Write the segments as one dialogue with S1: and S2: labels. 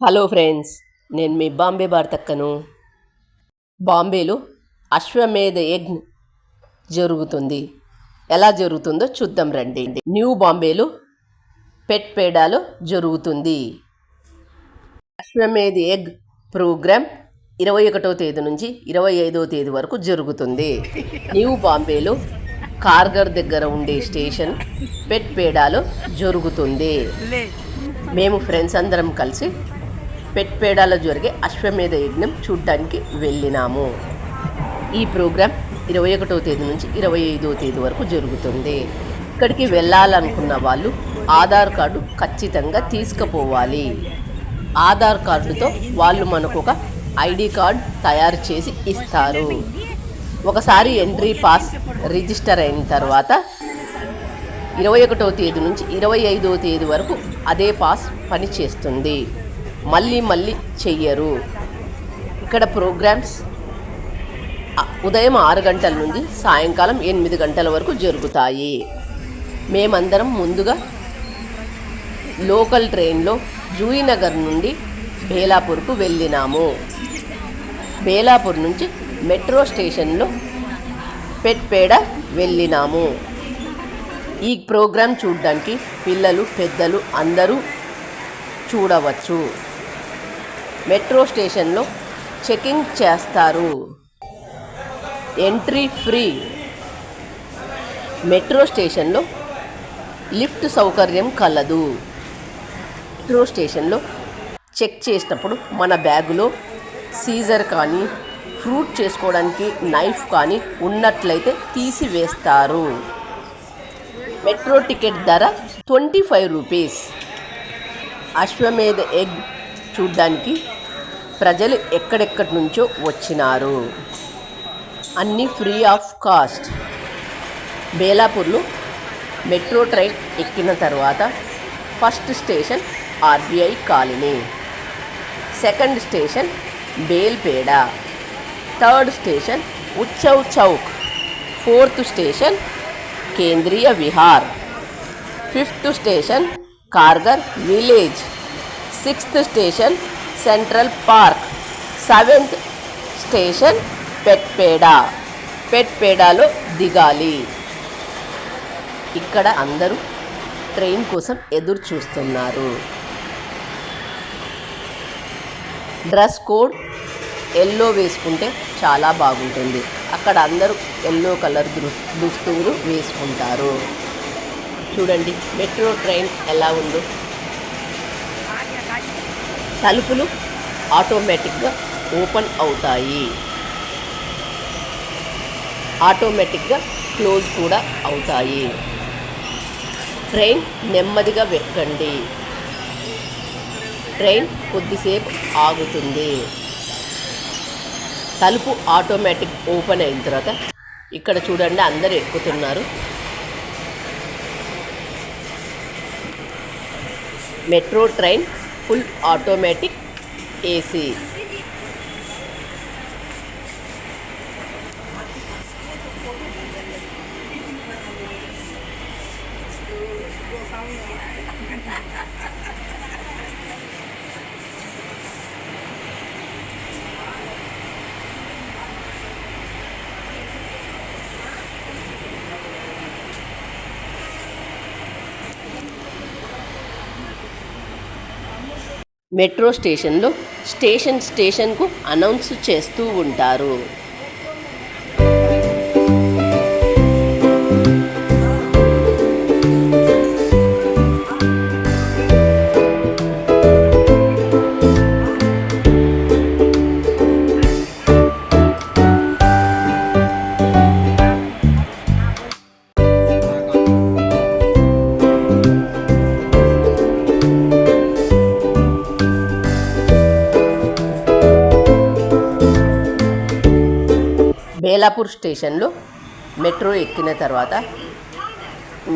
S1: Hello friends, నేను మీ బాంబే భారతక్కను. బాంబేలో అశ్వమేధ యజ్ఞ జరుగుతుంది. ఎలా జరుగుతుందో చూద్దాం రండి. న్యూ బాంబేలో పెట్పేడాలో జరుగుతుంది. అశ్వమేధ యజ్ఞ ప్రోగ్రామ్ 21వ తేదీ నుంచి 25వ తేదీ వరకు జరుగుతుంది. న్యూ బాంబేలో కార్గర్ దగ్గర ఉండే స్టేషన్ పెట్పేడాలో జరుగుతుంది. మేము ఫ్రెండ్స్ అందరం కలిసి పెట్పేడాలో జరిగే అశ్వమేధ యజ్ఞం చూడ్డానికి వెళ్ళినాము. ఈ ప్రోగ్రాం 21వ తేదీ నుంచి 25వ తేదీ వరకు జరుగుతుంది. ఇక్కడికి వెళ్ళాలనుకున్న వాళ్ళు ఆధార్ కార్డు ఖచ్చితంగా తీసుకుపోవాలి. ఆధార్ కార్డుతో వాళ్ళు మనకు ఒక ఐడి కార్డ్ తయారు చేసి ఇస్తారు. ఒకసారి ఎంట్రీ పాస్ రిజిస్టర్ అయిన తర్వాత 21వ తేదీ నుంచి 25వ తేదీ వరకు అదే పాస్ పనిచేస్తుంది. మళ్ళీ చెయ్యరు. ఇక్కడ ప్రోగ్రామ్స్ ఉదయం 6 గంటల నుండి సాయంకాలం 8 గంటల వరకు జరుగుతాయి. మేమందరం ముందుగా లోకల్ ట్రైన్లో జూయినగర్ నుండి బేలాపూర్కు వెళ్ళినాము. బేలాపూర్ నుంచి మెట్రో స్టేషన్లో పెట్పేడ వెళ్ళినాము. ఈ ప్రోగ్రాం చూడడానికి పిల్లలు పెద్దలు అందరూ చూడవచ్చు. మెట్రో స్టేషన్లో చెకింగ్ చేస్తారు. Entry free. మెట్రో స్టేషన్లో లిఫ్ట్ సౌకర్యం కలదు. మెట్రో స్టేషన్లో చెక్ చేసినప్పుడు మన బ్యాగులో సీజర్ కానీ ఫ్రూట్ చేసుకోవడానికి నైఫ్ కానీ ఉన్నట్లయితే తీసివేస్తారు. మెట్రో టికెట్ ధర 25 రూపీస్. అశ్వమేధ యజ్ఞ చూడ్డానికి ప్రజలు ఎక్కడెక్కడి నుంచో వచ్చినారు. అన్నీ ఫ్రీ ఆఫ్ కాస్ట్. బేలాపూర్లో మెట్రో ట్రైన్ ఎక్కిన తర్వాత first station RBI colony, second station Belpada, third station Utsav Chowk, fourth station Kendriya Vihar, fifth station Kharghar village, sixth station central park, seventh station పెట్పేడాలో దిగాలి. ఇక్కడ అందరూ ట్రైన్ కోసం ఎదురు చూస్తున్నారు. డ్రెస్ కోడ్ ఎల్లో వేసుకుంటే చాలా బాగుంటుంది. అక్కడ అందరూ ఎల్లో కలర్ దుస్తులు వేసుకుంటారు. చూడండి మెట్రో ట్రైన్ ఎలా ఉందో. తలుపులు ఆటోమేటిక్గా ఓపెన్ అవుతాయి, ఆటోమేటిక్గా క్లోజ్ కూడా అవుతాయి. ట్రైన్ నెమ్మదిగా ఎక్కండి. ట్రైన్ కొద్దిసేపు ఆగుతుంది. తలుపు ఆటోమేటిక్ ఓపెన్ అయిన తర్వాత ఇక్కడ చూడండి అందరూ ఎక్కుతున్నారు. Metro train full automatic AC. Metro స్టేషన్లో స్టేషన్కు అనౌన్స్ చేస్తూ ఉంటారు. బేలాపూర్ స్టేషన్లో మెట్రో ఎక్కిన తర్వాత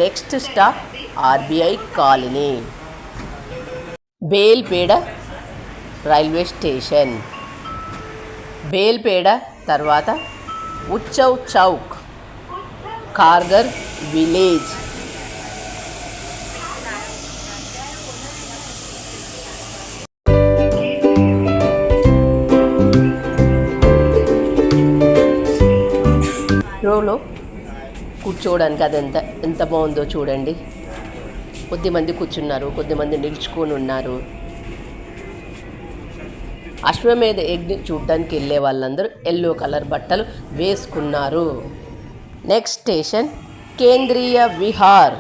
S1: next stop RBI colony. Belpada railway station. Belpada తర్వాత ఉత్సవ్ చౌక్, కార్గర్ విలేజ్, ఆటోలో కూర్చోవడానికి అది ఎంత బాగుందో చూడండి. కొద్దిమంది కూర్చున్నారు, కొద్దిమంది నిల్చుకొని ఉన్నారు. అశ్వమేధ యజ్ఞం చూడడానికి వెళ్ళే వాళ్ళందరూ ఎల్లో కలర్ బట్టలు వేసుకున్నారు. Next station Kendriya Vihar.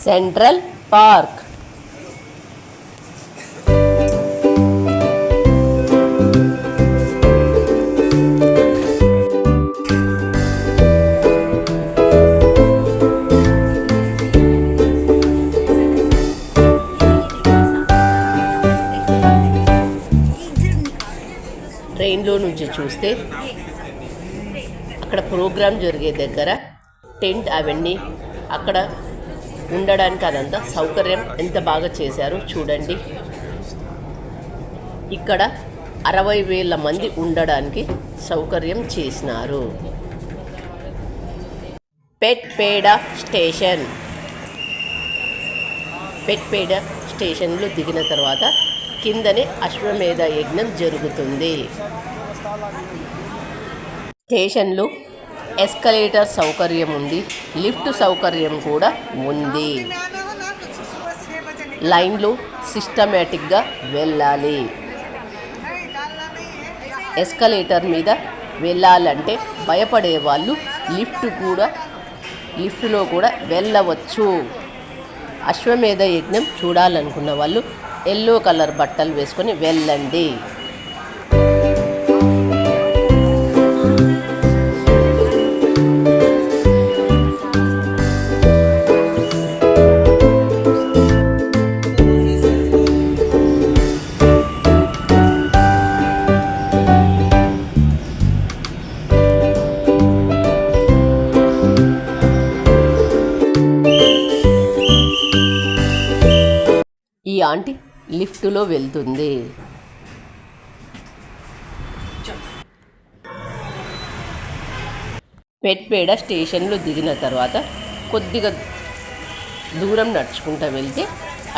S1: Central park. ట్రైన్లో నుంచి చూస్తే అక్కడ ప్రోగ్రాం జరిగే దగ్గర టెంట్ అవన్నీ అక్కడ ఉండడానికి అదంతా సౌకర్యం ఎంత బాగా చేశారో చూడండి. ఇక్కడ 60,000 మంది ఉండడానికి సౌకర్యం చేసినారు. పెట్పేడ స్టేషన్. పెట్పేడ స్టేషన్లో దిగిన తర్వాత కిందనే అశ్వమేధ యజ్ఞం జరుగుతుంది. స్టేషన్లో ఎస్కలేటర్ సౌకర్యం ఉంది, లిఫ్ట్ సౌకర్యం కూడా ఉంది. లైన్లో సిస్టమేటిక్గా వెళ్ళాలి. ఎస్కలేటర్ మీద వెళ్ళాలంటే భయపడే వాళ్ళు లిఫ్ట్లో కూడా వెళ్ళవచ్చు. అశ్వమేధ యజ్ఞం చూడాలనుకున్న వాళ్ళు ఎల్లో కలర్ బట్టలు వేసుకొని వెళ్ళండి. ఈ ఆంటీ లిఫ్టులో వెళ్తుంది. పెట్పేడ స్టేషన్లో దిగిన తర్వాత కొద్దిగా దూరం నడుచుకుంటూ వెళ్తే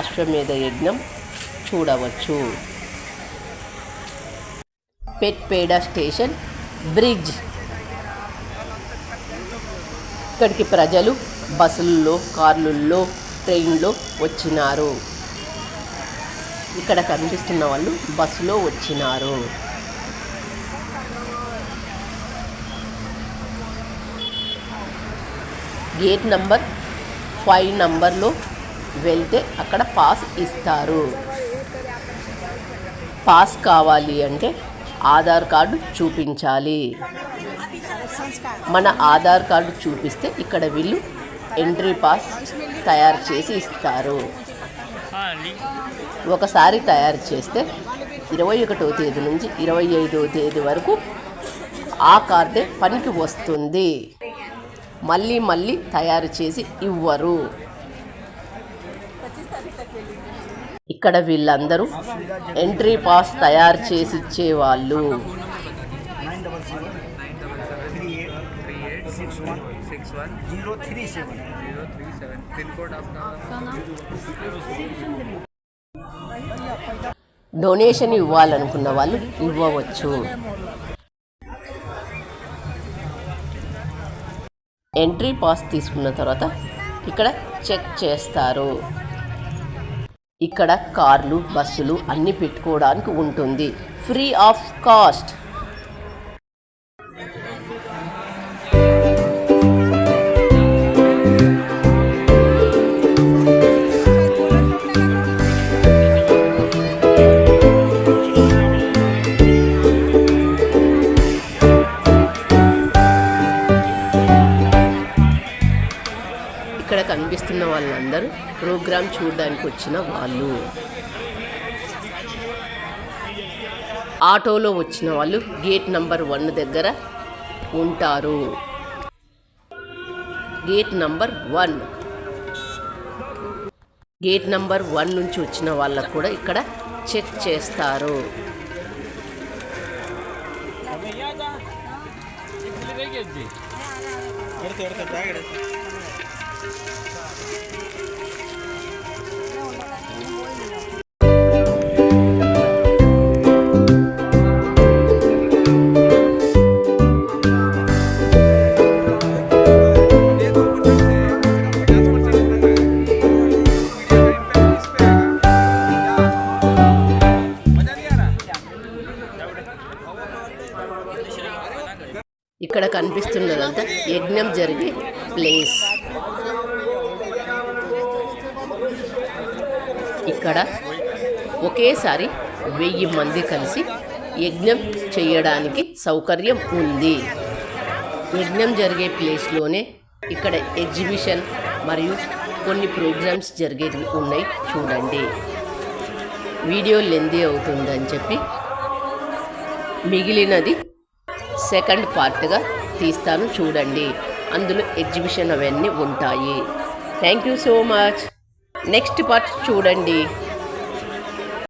S1: అశ్వమేధ యజ్ఞం చూడవచ్చు. పెట్పేడ స్టేషన్ బ్రిడ్జ్. ఇక్కడికి ప్రజలు బస్సుల్లో, కార్లలో, ట్రైన్లో వచ్చినారు. ఇక్కడ కనిపిస్తున్న వాళ్ళు బస్సులో వచ్చినారు. గేట్ నంబర్ 5 నంబర్లో వెళ్తే అక్కడ పాస్ ఇస్తారు. పాస్ కావాలి అంటే ఆధార్ కార్డు చూపించాలి. మన ఆధార్ కార్డు చూపిస్తే ఇక్కడ వీళ్ళు ఎంట్రీ పాస్ తయారు చేసి ఇస్తారు. ఒకసారి తయారు చేస్తే 21వ తేదీ నుంచి 25వ తేదీ వరకు ఆ కార్డే పనికి వస్తుంది. మళ్ళీ తయారు చేసి ఇవ్వరు. ఇక్కడ వీళ్ళందరూ ఎంట్రీ పాస్ తయారు చేసి ఇచ్చేవాళ్ళు. డొనేషన్ ఇవ్వాలనుకున్న వాళ్ళు ఇవ్వవచ్చు. ఎంట్రీ పాస్ తీసుకున్న తర్వాత ఇక్కడ చెక్ చేస్తారు. ఇక్కడ కార్లు, బస్సులు అన్నీ పెట్టుకోవడానికి ఉంటుంది, ఫ్రీ ఆఫ్ కాస్ట్. ఇక్కడ కనిపిస్తున్న వాళ్ళందరూ ప్రోగ్రాం చూడడానికి వచ్చిన వాళ్ళు. ఆటోలో వచ్చిన వాళ్ళు గేట్ నంబర్ 1 దగ్గర ఉంటారు. Gate number 1. గేట్ నంబర్ 1 నుంచి వచ్చిన వాళ్ళకు కూడా ఇక్కడ చెక్ చేస్తారు. ఇక్కడ కనిపిస్తున్నదంతా యజ్ఞం జరిగే ప్లేస్. ఇక్కడ ఒకేసారి 1000 మంది కలిసి యజ్ఞం చేయడానికి సౌకర్యం ఉంది. యజ్ఞం జరిగే ప్లేస్లోనే ఇక్కడ ఎగ్జిబిషన్ మరియు కొన్ని ప్రోగ్రామ్స్ జరిగేవి ఉన్నాయి, చూడండి. వీడియో లెందీ అవుతుందని చెప్పి మిగిలినది సెకండ్ పార్ట్గా తీస్తాను, చూడండి. అందులో ఎగ్జిబిషన్ అవన్నీ ఉంటాయి. Thank you so much. Next part చూడండి.